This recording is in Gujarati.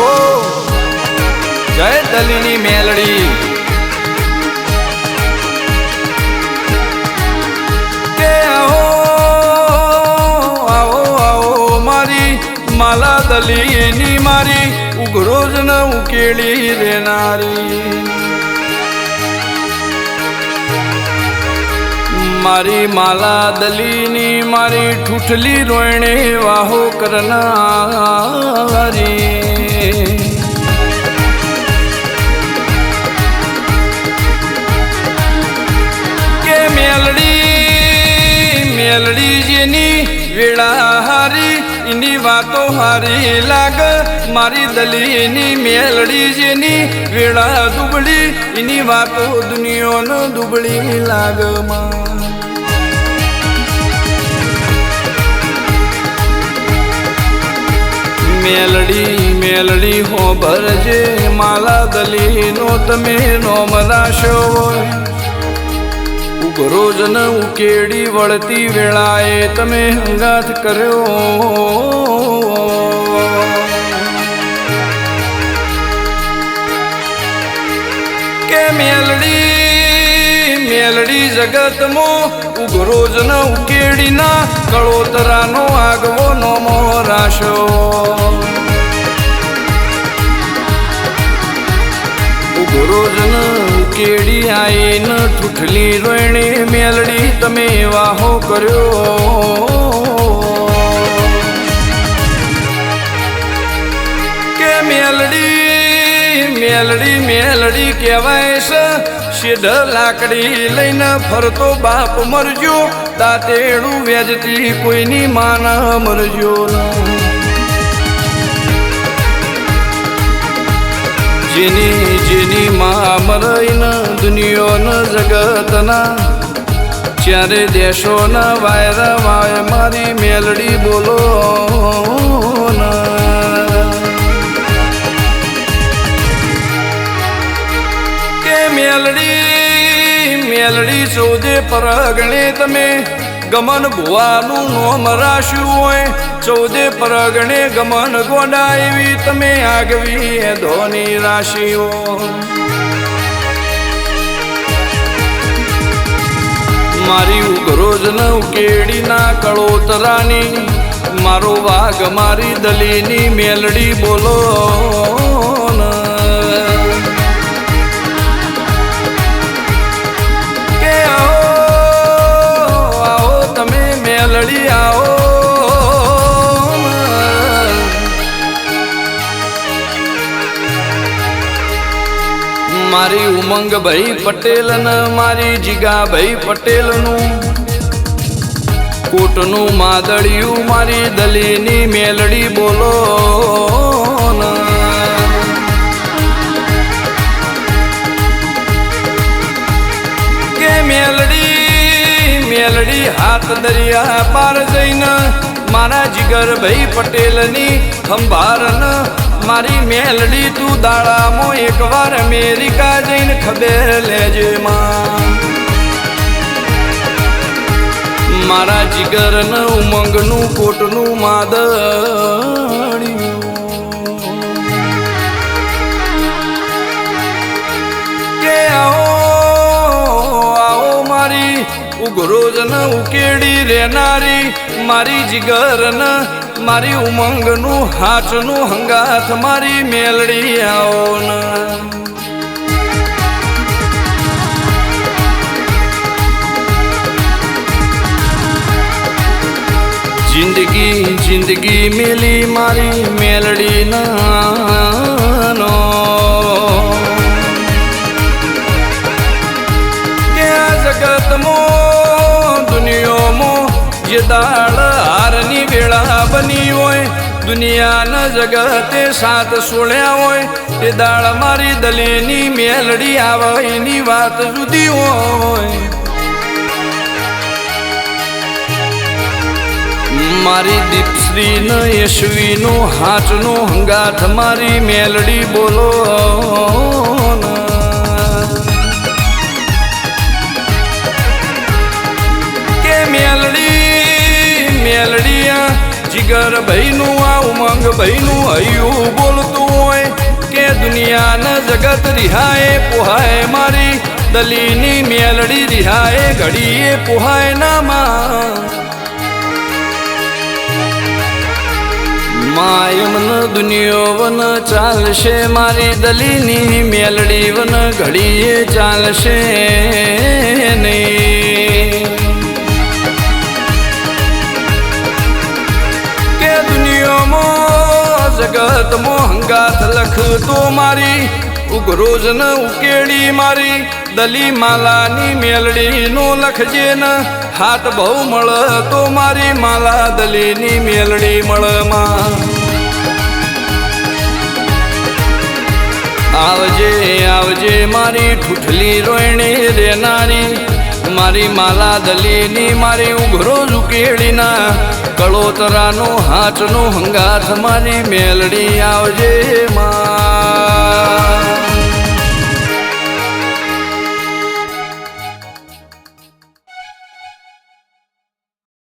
બાપો જય દલીની મેલડી કે આવો આવો આવો મારી માલા દલીની મારી ઉઘરો જ ન ઉકેલી રેનારી મારી માલા દલીની મારી ઠૂઠલી રોયણે વાહો કરનારી કે મેલડી મેલડી જેની વેળા હારી એની વાતો હારી લાગ મારી દલીની મેલડી જેની વેળા દુબળી એની વાતો દુનિયાનો દુબળી લાગમાં મેલડી મેલડી હો ભરજે માલા દલીનો તમે નોમ રાશો ઉઘરો જ ન ઉકેડી વળતી વેળાએ તમે હંગાથ કર્યો કે મેલડી મેલડી જગતમાં ઉઘરો જ ન ઉકેડી ના કળોતરાનો આગવો નોમો રાશો ઉઘરો જ ન ઉકેડી આઈ ન ઠૂઠલી રોયણી મેલડી તમે વાહો કર્યો કે મેલડી મેલડી મેલડી કહેવાય છે શેઢ લાકડી લઈને ફરતો બાપ મરજો દાંતેડું વેજતી કોઈની માના મરજો જેની જેની માં મરઈને દુનિયાના જગતના ચારે દેશોના વાયરા વાય મારી મેલડી બોલો કે મેલડી મેલડી ચૌદે પરગણે તમે ગમન ભુવાનું નોમ રાશ્યું હોય ચૌદે પરગણે ગમન ગોડા એવી તમે આગવી ધોની રાશિઓ મારી ઉઘરો જ ન ઉકેડી ના કળોતરાની મારો વાઘ મારી દલીની મેલડી બોલો કે આવો તમે મેલડી આવો મારી ઉમંગ ભાઈ પટેલ ને મારી જીગા ભાઈ પટેલ નું કોટનું માદળિયું મારી દલીની મેલડી બોલો કે મેલડી મેલડી હાથ દરિયા પાર જઈને મારા જીગર ભાઈ પટેલની ખંભાર મારી મેલડી તું દાડામાં એકવાર અમેરિકા જઈને ખબર લેજે માં મારા જીગરન ઉમંગનું કોટનું માદળિયું કે આવો મારી ઉઘરો જ ન ઉકેડી રેનારી મારી જીગરન મારી ઉમંગનું હાથનું હંગાથ મારી મેલડી આવો ને જિંદગી જિંદગી મેલી મારી મેલડી નાનો કે આ જગતમાં દુનિયામાં જે દાળ હારની વેળા બની હોય દુનિયાના જગતે સાત સોળ્યા હોય તે દાળ મારી દલીની મેલડી આવે એની વાત જુદી હોય મારી દીપશ્રી ન યશવી નો હાથ નો હંગાથ મારી મેલડી બોલો કે મેલડી જીગર ભાઈ નું આ ઉમંગ ભાઈ નું હૈયું બોલતું હોય જગત રિહાએ પોહાય મારી દલીની મેલડી રિહાએ ઘડીએ પોહાય નામાં માયમન દુનિયો વન ચાલશે મારી દલીની મેલડી વન ઘડીએ ચાલશે નહીં કે દુનિયામાં જગતમાં હંગાથ લખતો મારી ઉગરોજ ન ઉકેડી મારી દલી માલાની મેલડી નો લખજે ન હાથ બહુ મળ તો મારી માલા દલીની મેલડી મળમાં આવજે આવજે મારી ઠૂઠલી રોયણી રેનારી મારી માલા દલીની મારી ઉઘરો ઉકેડીના કળોતરાનો હાથનો હંગાથ મારી મેલડી આવજે માં